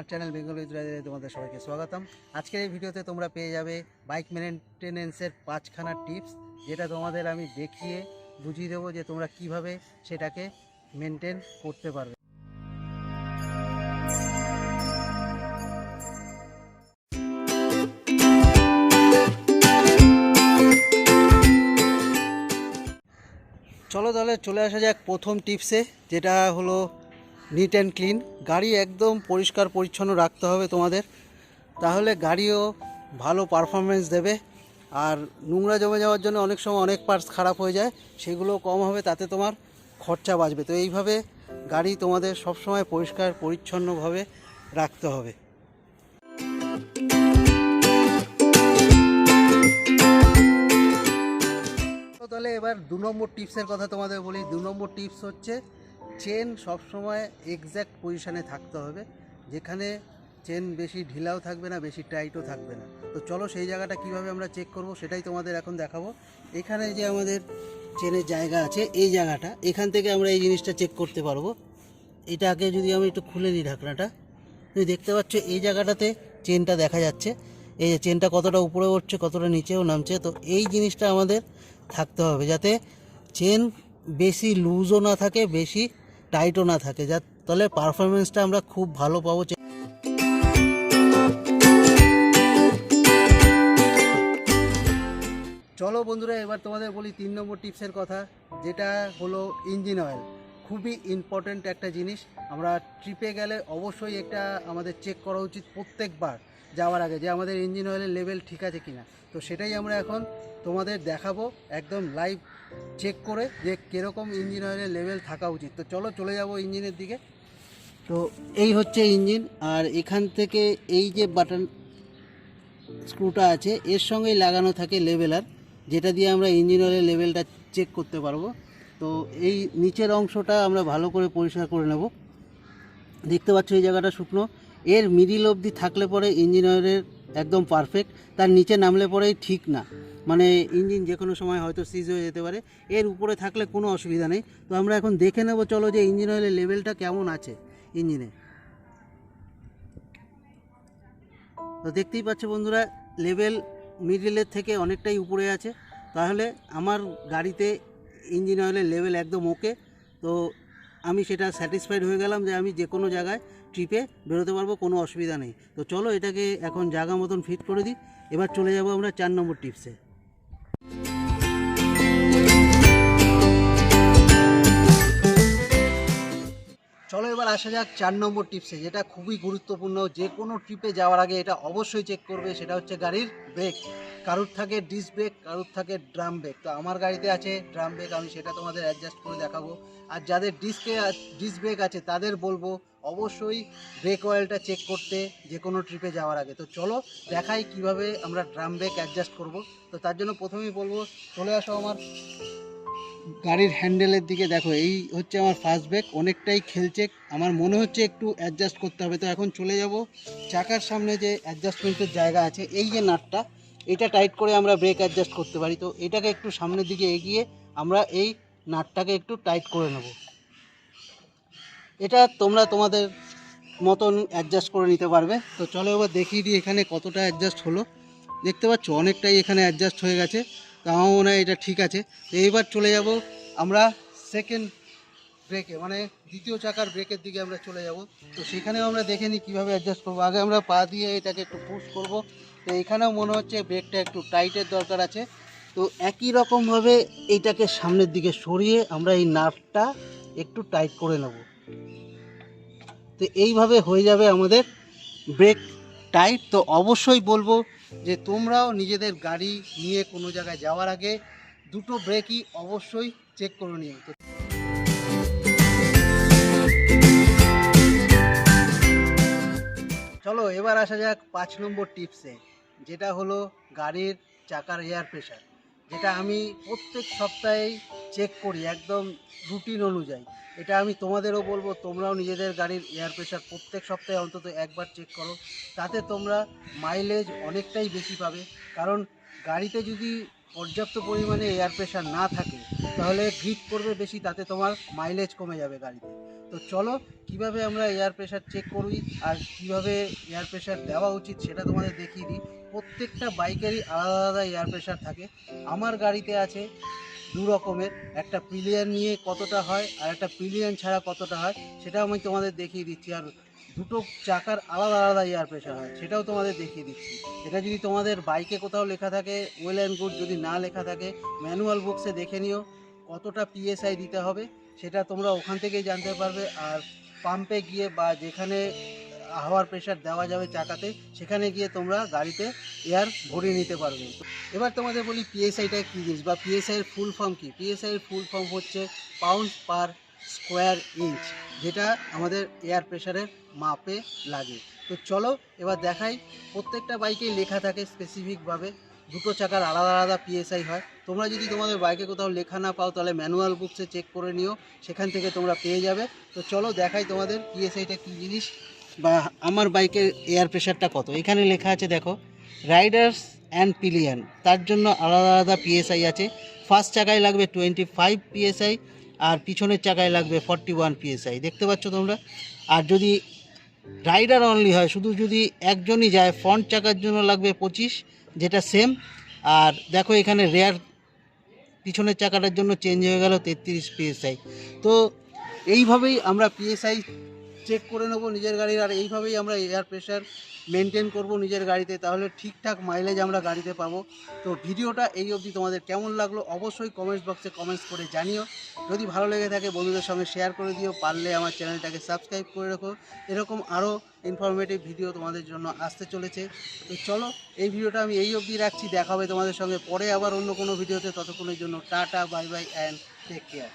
আমার channel Bengal তোমাদের সবাইকে স্বাগতম। আজকের এই ভিডিওতে তোমরা পেয়ে যাবে বাইক মেনটেনেন্সের 5খানা টিপস, যেটা তোমাদের আমি দেখিয়ে বুঝিয়ে দেবো যে তোমরা কিভাবে সেটাকে মেনটেন করতে পারবে। চলো তাহলে চলে আসা যাক প্রথম টিপসে, যেটা হলো নিট অ্যান্ড ক্লিন। গাড়ি একদম পরিষ্কার পরিচ্ছন্ন রাখতে হবে তোমাদের, তাহলে গাড়িও ভালো পারফরমেন্স দেবে। আর নোংরা জমে যাওয়ার জন্য অনেক সময় অনেক পার্টস খারাপ হয়ে যায়, সেগুলো কম হবে, তাতে তোমার খরচা বাঁচবে। তো এইভাবে গাড়ি তোমাদের সবসময় পরিষ্কার পরিচ্ছন্নভাবে রাখতে হবে। তাহলে এবার 2 নম্বর টিপসের কথা তোমাদের বলি। 2 নম্বর টিপস হচ্ছে চেন সবসময় এক্স্যাক্ট পজিশানে থাকতে হবে, যেখানে চেন বেশি ঢিলাও থাকবে না, বেশি টাইটও থাকবে না। তো চলো সেই জায়গাটা কিভাবে আমরা চেক করব সেটাই তোমাদের এখন দেখাবো। এখানে যে আমাদের চেনের জায়গা আছে, এই জায়গাটা, এখান থেকে আমরা এই জিনিসটা চেক করতে পারবো। এটাকে যদি আমি একটু খুলে নিই, ঢাকনাটা, তুমি দেখতে পাচ্ছ এই জায়গাটাতে চেনটা দেখা যাচ্ছে। এই যে চেনটা কতটা উপরে উঠছে, কতটা নিচেও নামছে। তো এই জিনিসটা আমাদের থাকতে হবে, যাতে চেন বেশি লুজও না থাকে, বেশি টাইটও না থাকে, তাহলে পারফরমেন্সটা আমরা খুব ভালো পাবো। চলো বন্ধুরা, এবার তোমাদের বলি 3 নম্বর টিপসের কথা, যেটা হলো ইঞ্জিন অয়েল। খুবই ইম্পর্ট্যান্ট একটা জিনিস। আমরা ট্রিপে গেলে অবশ্যই একটা আমাদের চেক করা উচিত প্রত্যেকবার যাওয়ার আগে, যে আমাদের ইঞ্জিন অয়েলের লেভেল ঠিক আছে কিনা। তো সেটাই আমরা এখন তোমাদের দেখাবো, একদম লাইভ চেক করে যে কীরকম ইঞ্জিন অয়েলের লেভেল থাকা উচিত। তো চলো চলে যাব ইঞ্জিনের দিকে। তো এই হচ্ছে ইঞ্জিন, আর এখান থেকে এই যে বাটন স্ক্রুটা আছে, এর সঙ্গেই লাগানো থাকে লেভেলার, যেটা দিয়ে আমরা ইঞ্জিন অয়েলের লেভেলটা চেক করতে পারবো। তো এই নিচের অংশটা আমরা ভালো করে পরিষ্কার করে নেব। দেখতে পাচ্ছ এই জায়গাটা শুকনো, এর মিডিল অবধি থাকলে পরে ইঞ্জিন অয়েলের একদম পারফেক্ট, তার নিচে নামলে পরেই ঠিক না, মানে ইঞ্জিন যে কোনো সময় হয়তো সিজ হয়ে যেতে পারে। এর উপরে থাকলে কোনো অসুবিধা নেই। তো আমরা এখন দেখে নেব, চলো, যে ইঞ্জিন অয়েলের লেভেলটা কেমন আছে ইঞ্জিনে। তো দেখতেই পাচ্ছ বন্ধুরা, লেভেল মিডিলের থেকে অনেকটাই উপরে আছে, তাহলে আমার গাড়িতে ইঞ্জিন অয়েলের লেভেল একদম ওকে। তো আমি সেটা স্যাটিসফাইড হয়ে গেলাম যে আমি যে কোনো জায়গায় ট্রিপে বেরোতে পারবো, কোনো অসুবিধা নেই। তো চলো এটাকে এখন জায়গা মতন ফিট করে দিই। এবার চলে যাব আমরা 4 নম্বর টিপসে। চলো এবার আসা যাক 4 নম্বর টিপসে, যেটা খুবই গুরুত্বপূর্ণ। যে কোনো ট্রিপে যাওয়ার আগে এটা অবশ্যই চেক করবে, সেটা হচ্ছে গাড়ির ব্রেক। কারুর থাকে ডিস্ক ব্রেক, কারুর থাকে ড্রাম ব্রেক। তো আমার গাড়িতে আছে ড্রাম ব্রেক, আমি সেটা তোমাদের অ্যাডজাস্ট করে দেখাবো। আর যাদের ডিস্ক ব্রেক আছে তাদের বলবো অবশ্যই ব্রেক অয়েলটা চেক করতে যে কোনো ট্রিপে যাওয়ার আগে। তো চলো দেখাই কিভাবে আমরা ড্রাম ব্রেক অ্যাডজাস্ট করব। তো তার জন্য প্রথমেই বলবো, চলে আসো আমার গাড়ির হ্যান্ডেলের দিকে। দেখো, এই হচ্ছে আমার ফার্স্ট ব্রেক, অনেকটাই খেলছে, আমার মনে হচ্ছে একটু অ্যাডজাস্ট করতে হবে। তো এখন চলে যাব চাকার সামনে যে অ্যাডজাস্টমেন্টের জায়গা আছে, এই যে নাটটা, এটা টাইট করে আমরা ব্রেক অ্যাডজাস্ট করতে পারি। তো এটাকে একটু সামনের দিকে এগিয়ে আমরা এই নাটটাকে একটু টাইট করে নেব। এটা তোমরা তোমাদের মতন অ্যাডজাস্ট করে নিতে পারবে। তো চলো এবার দেখিয়ে দিই এখানে কতটা অ্যাডজাস্ট হলো। দেখতে পাচ্ছ অনেকটাই এখানে অ্যাডজাস্ট হয়ে গেছে, তো আমার মনে হয় এটা ঠিক আছে। তো এইবার চলে যাব আমরা সেকেন্ড ব্রেকে, মানে দ্বিতীয় চাকার ব্রেকের দিকে আমরা চলে যাব। তো সেখানেও আমরা দেখে নিই কীভাবে অ্যাডজাস্ট করবো। আগে আমরা পা দিয়ে এটাকে একটু পুশ করব। তো এখানেও মনে হচ্ছে ব্রেকটা একটু টাইটের দরকার আছে। তো একই রকমভাবে এইটাকে সামনের দিকে সরিয়ে আমরা এই নাটটা একটু টাইট করে নেব। তো এইভাবে হয়ে যাবে আমাদের ব্রেক টাইট। তো অবশ্যই বলবো যে তোমরাও নিজেদের গাড়ি নিয়ে কোনো জায়গায় যাওয়ার আগে দুটো ব্রেকই অবশ্যই চেক করে নিও। তো চলো এবার আসা যাক 5 নম্বর টিপসে, যেটা হলো গাড়ির চাকার এয়ার প্রেশার, যেটা আমি প্রত্যেক সপ্তাহেই চেক করি একদম রুটিন অনুযায়ী। এটা আমি তোমাদেরও বলবো, তোমরাও নিজেদের গাড়ির এয়ার প্রেশার প্রত্যেক সপ্তাহে অন্তত একবার চেক করো, তাতে তোমরা মাইলেজ অনেকটাই বেশি পাবে। কারণ গাড়িতে যদি পর্যাপ্ত পরিমাণে এয়ার প্রেশার না থাকে, তাহলে গ্রিপ করবে বেশি, তাতে তোমার মাইলেজ কমে যাবে গাড়িতে। তো তো চলো কিভাবে আমরা এয়ার প্রেশার চেক করি আর কিভাবে এয়ার প্রেশার দেওয়া উচিত সেটা তোমাদের দেখিয়ে দিই। প্রত্যেকটা বাইকেরই আলাদা আলাদা এয়ার প্রেশার থাকে। আমার গাড়িতে আছে দু রকমের, একটা পিলিয়ন নিয়ে কতটা হয় আর একটা পিলিয়ন ছাড়া কতটা হয় সেটাও আমি তোমাদের দেখিয়ে দিচ্ছি। আর দুটো চাকার আলাদা আলাদা এয়ার প্রেশার হয় সেটাও তোমাদের দেখিয়ে দিচ্ছি। এটা যদি তোমাদের বাইকে কোথাও লেখা থাকে ওয়েল অ্যান্ড গুড, যদি না লেখা থাকে ম্যানুয়াল বুকসে দেখে নিও কতটা পিএসআই দিতে হবে, সেটা তোমরা ওখান থেকেই জানতে পারবে। আর পাম্পে গিয়ে বা যেখানে হাওয়ার প্রেশার দেওয়া যাবে চাকাতে সেখানে গিয়ে তোমরা গাড়িতে এয়ার ভরিয়ে নিতে পারবে। এবার তোমাদের বলি পিএসআইটা কী জিনিস বা পিএসআইয়ের ফুল ফর্ম কী। পিএসআইয়ের ফুল ফর্ম হচ্ছে পাউন্ডস পার স্কোয়ার ইঞ্চ, যেটা আমাদের এয়ার প্রেশারের মাপে লাগে। তো চলো এবার দেখাই। প্রত্যেকটা বাইকেই লেখা থাকে স্পেসিফিকভাবে, দুটো চাকার আলাদা আলাদা পিএসআই হয়। তোমরা যদি তোমাদের বাইকে কোথাও লেখা না পাও তাহলে ম্যানুয়াল বুকসে চেক করে নিও, সেখান থেকে তোমরা পেয়ে যাবে। তো চলো দেখাই তোমাদের পিএসআইটা কী জিনিস বা আমার বাইকের এয়ার প্রেশারটা কত। এখানে লেখা আছে দেখো, রাইডার্স অ্যান্ড পিলিয়ন, তার জন্য আলাদা আলাদা পিএসআই আছে। ফার্স্ট চাকায় লাগবে 25 পিএসআই আর পিছনের চাকায় লাগবে 41 পিএসআই, দেখতে পাচ্ছ তোমরা। আর যদি রাইডার অনলি হয়, শুধু যদি একজনই যায়, ফ্রন্ট চাকার জন্য লাগবে 25, যেটা সেম। আর দেখো এখানে রেয়ার পিছনের চাকাটার জন্য চেঞ্জ হয়ে গেল 33 পিএসআই। তো এইভাবেই আমরা পিএসআই চেক করে নেবো নিজের গাড়ির, আর এইভাবেই আমরা এয়ার প্রেশার মেনটেন করব নিজের গাড়িতে, তাহলে ঠিকঠাক মাইলেজ আমরা গাড়িতে পাবো। তো ভিডিওটা এই অবধি তোমাদের কেমন লাগলো অবশ্যই কমেন্টস বক্সে কমেন্টস করে জানিও। যদি ভালো লেগে থাকে বন্ধুদের সঙ্গে শেয়ার করে দিও, পারলে আমার চ্যানেলটাকে সাবস্ক্রাইব করে রাখো। এরকম আরও ইনফরমেটিভ ভিডিও তোমাদের জন্য আসতে চলেছে। তো চলো এই ভিডিওটা আমি এই অবধি রাখছি, দেখা হবে তোমাদের সঙ্গে পরে আবার অন্য কোনো ভিডিওতে। ততক্ষণের জন্য tata, bye bye and take care.